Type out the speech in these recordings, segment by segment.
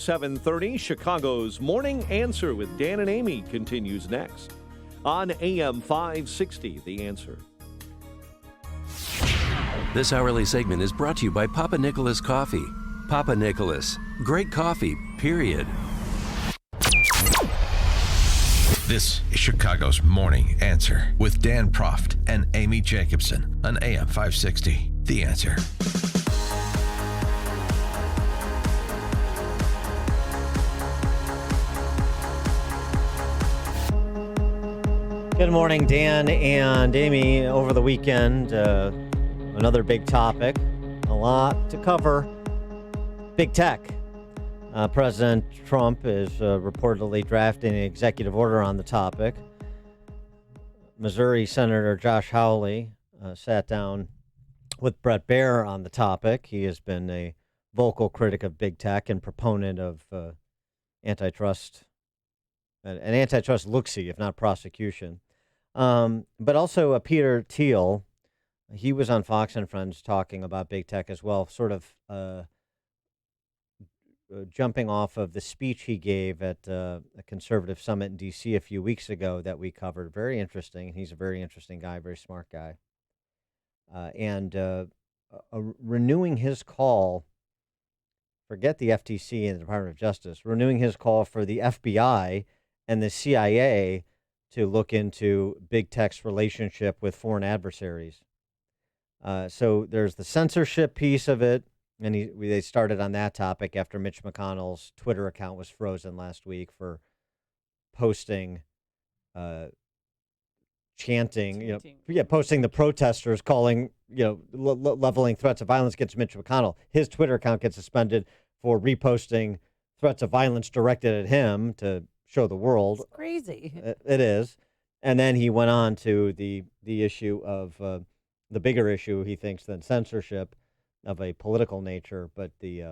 7:30, Chicago's Morning Answer with Dan and Amy continues next on AM 560, The Answer. This hourly segment is brought to you by Papa Nicholas Coffee. Papa Nicholas, great coffee, period. This is Chicago's Morning Answer with Dan Proft and Amy Jacobson on AM 560, The Answer. Good morning, Dan and Amy. Over the weekend, another big topic, a lot to cover. Big tech. President Trump is reportedly drafting an executive order on the topic. Missouri Senator Josh Hawley sat down with Bret Baier on the topic. He has been a vocal critic of big tech and proponent of antitrust, an antitrust look-see, if not prosecution. But also Peter Thiel, he was on Fox and Friends talking about big tech as well, sort of jumping off of the speech he gave at a conservative summit in D.C. a few weeks ago that we covered. Very interesting. He's a very interesting guy, very smart guy. And renewing his call, forget the FTC and the Department of Justice, renewing his call for the FBI and the CIA to look into big tech's relationship with foreign adversaries. So there's the censorship piece of it, and they started on that topic after Mitch McConnell's Twitter account was frozen last week for posting, chanting, posting the protesters calling, leveling threats of violence against Mitch McConnell. His Twitter account gets suspended for reposting threats of violence directed at him to show the world. It's crazy. It is. And then he went on to the issue of the bigger issue, he thinks, than censorship of a political nature, but the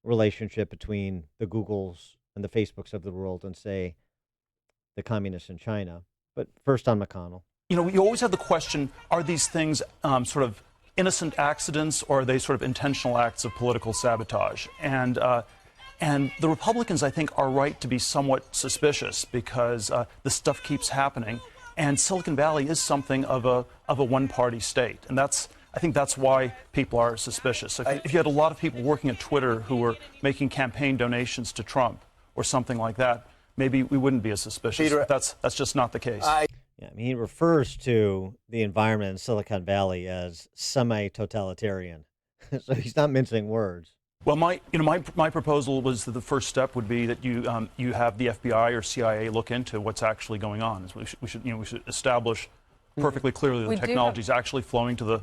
relationship between the Googles and the Facebooks of the world and, say, the communists in China. But first on McConnell. You always have the question, are these things sort of innocent accidents, or are they sort of intentional acts of political sabotage? And the Republicans, I think, are right to be somewhat suspicious because this stuff keeps happening. And Silicon Valley is something of a one-party state. And I think that's why people are suspicious. If you had a lot of people working at Twitter who were making campaign donations to Trump or something like that, maybe we wouldn't be as suspicious. Peter, that's just not the case. He refers to the environment in Silicon Valley as semi-totalitarian. So he's not mincing words. Well, my proposal was that the first step would be that you have the FBI or CIA look into what's actually going on. We should establish perfectly clearly the technology is actually flowing to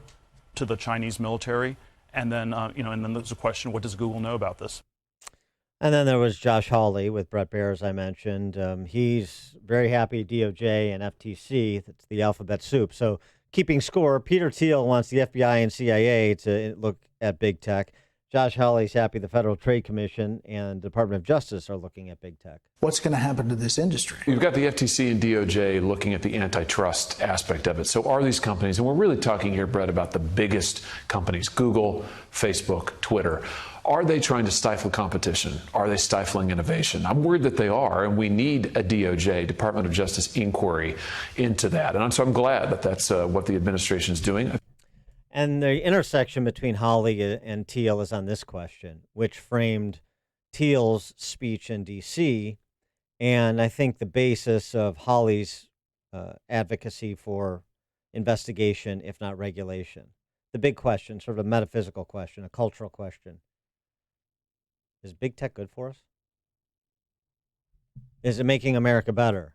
the Chinese military, and then and then there's a question: what does Google know about this? And then there was Josh Hawley with Bret Baier, as I mentioned. He's very happy DOJ and FTC. That's the alphabet soup. So keeping score, Peter Thiel wants the FBI and CIA to look at big tech. Josh Hawley's happy the Federal Trade Commission and the Department of Justice are looking at big tech. What's going to happen to this industry? You've got the FTC and DOJ looking at the antitrust aspect of it. So are these companies, and we're really talking here, Brett, about the biggest companies, Google, Facebook, Twitter. Are they trying to stifle competition? Are they stifling innovation? I'm worried that they are, and we need a DOJ, Department of Justice, inquiry into that. And so I'm glad that that's what the administration is doing. And the intersection between Hawley and Thiel is on this question, which framed Thiel's speech in D.C., and I think the basis of Hawley's advocacy for investigation, if not regulation. The big question, sort of a metaphysical question, a cultural question. Is big tech good for us? Is it making America better?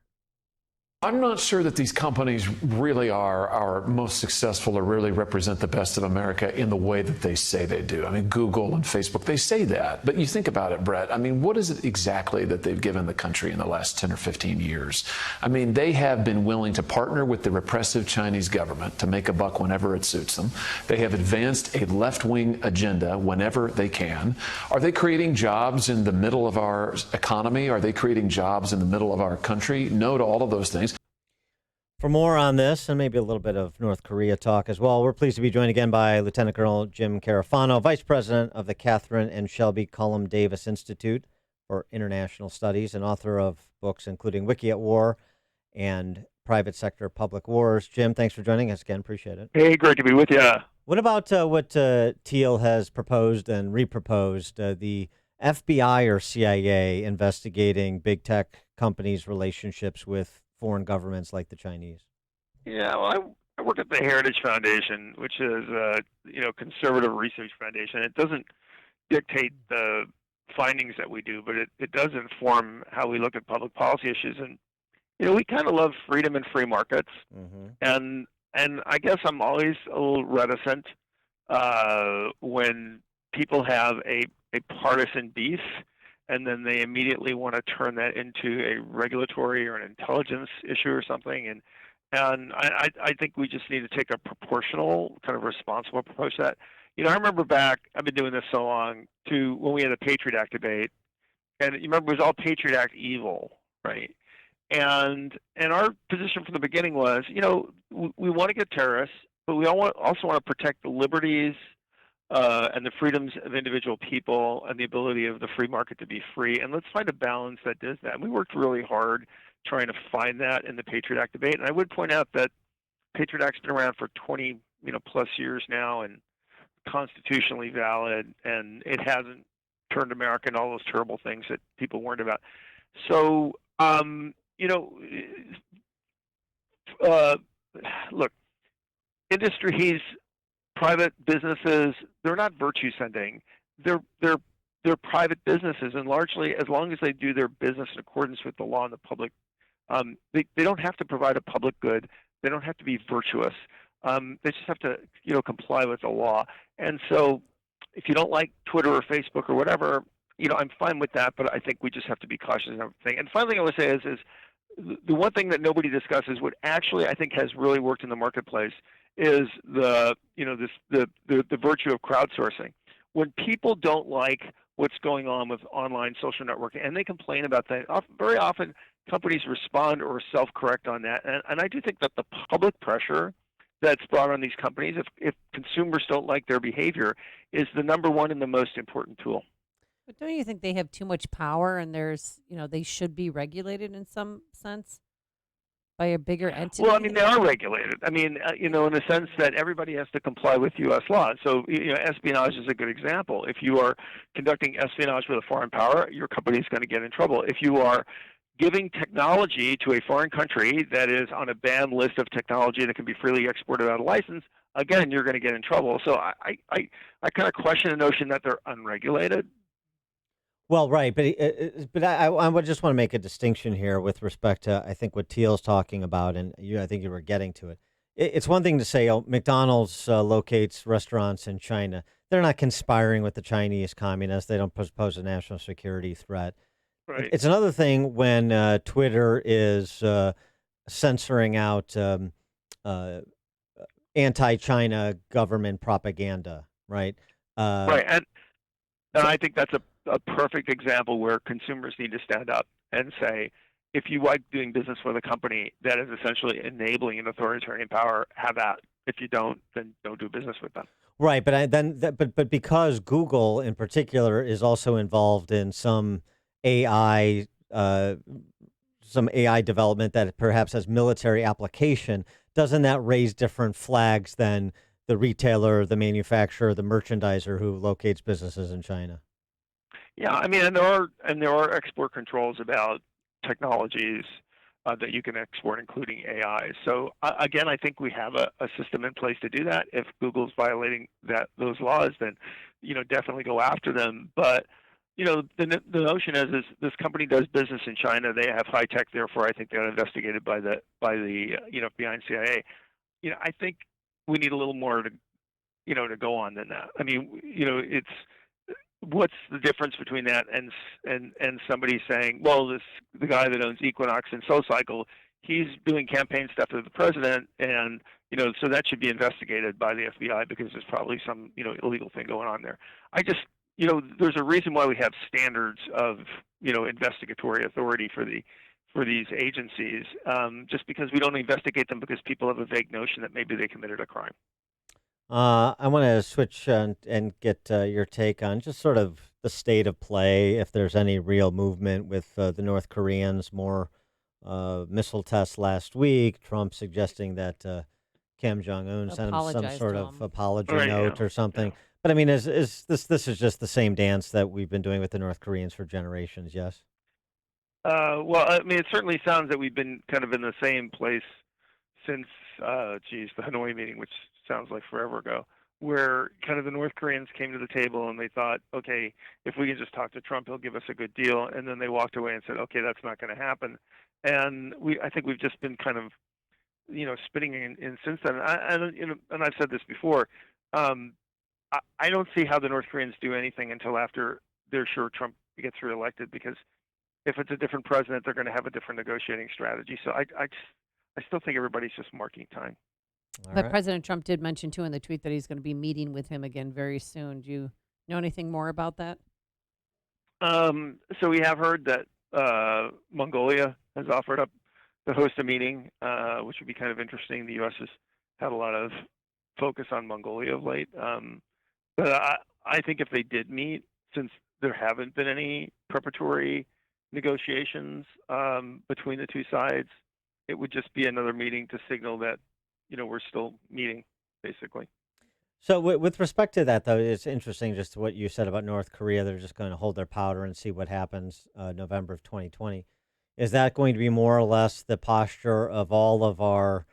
I'm not sure that these companies really are our most successful or really represent the best of America in the way that they say they do. I mean, Google and Facebook, they say that. But you think about it, Brett, I mean, what is it exactly that they've given the country in the last 10 or 15 years? I mean, they have been willing to partner with the repressive Chinese government to make a buck whenever it suits them. They have advanced a left-wing agenda whenever they can. Are they creating jobs in the middle of our economy? Are they creating jobs in the middle of our country? No to all of those things. For more on this and maybe a little bit of North Korea talk as well, we're pleased to be joined again by Lieutenant Colonel Jim Carafano, Vice President of the Catherine and Shelby Cullom Davis Institute or international studies, and author of books including Wiki at War and Private Sector Public Wars. Jim, thanks for joining us again. Appreciate it. Hey, great to be with you. What about what Thiel has proposed and reproposed, the FBI or CIA investigating big tech companies' relationships with foreign governments like the Chinese? Yeah, well, I work at the Heritage Foundation, which is a conservative research foundation. It doesn't dictate the findings that we do, but it does inform how we look at public policy issues. And we kind of love freedom and free markets, and I guess I'm always a little reticent when people have a partisan beef, and then they immediately want to turn that into a regulatory or an intelligence issue or something. And I think we just need to take a proportional, kind of responsible approach to that. I remember back, I've been doing this so long, to when we had the Patriot Act debate, and you remember it was all Patriot Act evil, right? And our position from the beginning was, we want to get terrorists, but we also want to protect the liberties and the freedoms of individual people and the ability of the free market to be free. And let's find a balance that does that. And we worked really hard trying to find that in the Patriot Act debate. And I would point out that Patriot Act's been around for 20 plus years now and constitutionally valid, and it hasn't turned America into all those terrible things that people warned about. So, look, industries, private businesses, they're not virtue sending. They're private businesses, and largely, as long as they do their business in accordance with the law and the public, they don't have to provide a public good. They don't have to be virtuous. They just have to, comply with the law. And so, if you don't like Twitter or Facebook or whatever, I'm fine with that. But I think we just have to be cautious and everything. And finally, I would say is the one thing that nobody discusses, what actually I think has really worked in the marketplace, is the virtue of crowdsourcing. When people don't like what's going on with online social networking and they complain about that, very often companies respond or self-correct on that. And I do think that the public pressure that's brought on these companies, if consumers don't like their behavior, is the number one and the most important tool. But don't you think they have too much power, and they should be regulated in some sense by a bigger entity? Well, they are regulated. In the sense that everybody has to comply with U.S. law. So, espionage is a good example. If you are conducting espionage with a foreign power, your company is going to get in trouble. If you are giving technology to a foreign country that is on a banned list of technology that can be freely exported out of license, again, you're going to get in trouble. So I kind of question the notion that they're unregulated. Well, right, but I would just want to make a distinction here with respect to, I think, what Thiel's talking about, and I think you were getting to it. It's one thing to say, McDonald's locates restaurants in China. They're not conspiring with the Chinese communists. They don't pose a national security threat. Right. It's another thing when Twitter is censoring out anti-China government propaganda, right? Right, and I think that's a perfect example where consumers need to stand up and say, if you like doing business with a company that is essentially enabling an authoritarian power, have that. If you don't, then don't do business with them. Right, but because Google in particular is also involved in some AI development that perhaps has military application, doesn't that raise different flags than the retailer, the manufacturer, the merchandiser who locates businesses in China? Yeah, and there are export controls about technologies that you can export, including AI. So again, I think we have a system in place to do that. If Google's violating those laws, then definitely go after them. But the notion is this company does business in China. They have high tech, therefore I think they're investigated by the FBI and CIA. I think we need a little more to go on than that. It's what's the difference between that and somebody saying, well, the guy that owns Equinox and SoulCycle, he's doing campaign stuff to the president, and so that should be investigated by the FBI because there's probably some illegal thing going on there. There's a reason why we have standards of investigatory authority for these agencies, just because we don't investigate them because people have a vague notion that maybe they committed a crime. I want to switch and get your take on just sort of the state of play, if there's any real movement with the North Koreans, more missile tests last week, Trump suggesting that Kim Jong Un sent him some Apologize sort to of him. apology Right? note or Yeah. something. But I mean, is this is just the same dance that we've been doing with the North Koreans for generations? Yes. Well, I mean, it certainly sounds that we've been kind of in the same place since, the Hanoi meeting, which sounds like forever ago, where kind of the North Koreans came to the table and they thought, okay, if we can just talk to Trump, he'll give us a good deal, and then they walked away and said, okay, that's not going to happen, and I think we've just been kind of, spinning in since then. And I've said this before. Um, I don't see how the North Koreans do anything until after they're sure Trump gets reelected, because if it's a different president, they're going to have a different negotiating strategy. So I still think everybody's just marking time. All But right. President Trump did mention too in the tweet that he's going to be meeting with him again very soon. Do you know anything more about that? So we have heard that Mongolia has offered up to host a meeting, which would be kind of interesting. The U.S. has had a lot of focus on Mongolia of late. But I think if they did meet, since there haven't been any preparatory negotiations between the two sides, it would just be another meeting to signal that, we're still meeting, basically. So with respect to that, though, it's interesting just what you said about North Korea. They're just going to hold their powder and see what happens November of 2020. Is that going to be more or less the posture of all of our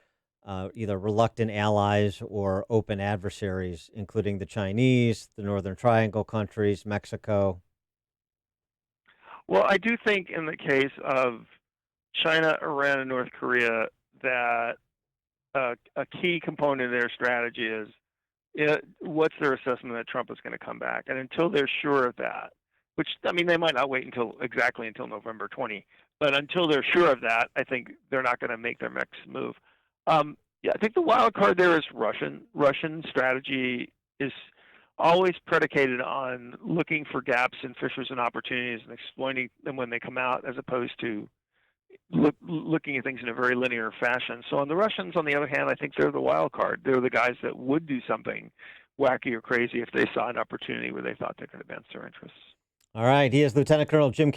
either reluctant allies or open adversaries, including the Chinese, the Northern Triangle countries, Mexico? Well, I do think in the case of China, Iran, and North Korea that a key component of their strategy is what's their assessment that Trump is going to come back, and until they're sure of that, which I mean they might not wait until November 20, but until they're sure of that, I think they're not going to make their next move. Yeah, I think the wild card there is Russian. Russian strategy is always predicated on looking for gaps and fissures and opportunities and exploiting them when they come out, as opposed to looking at things in a very linear fashion. So on the Russians, on the other hand, I think they're the wild card. They're the guys that would do something wacky or crazy if they saw an opportunity where they thought they could advance their interests. All right. He is Lieutenant Colonel Jim Carafano.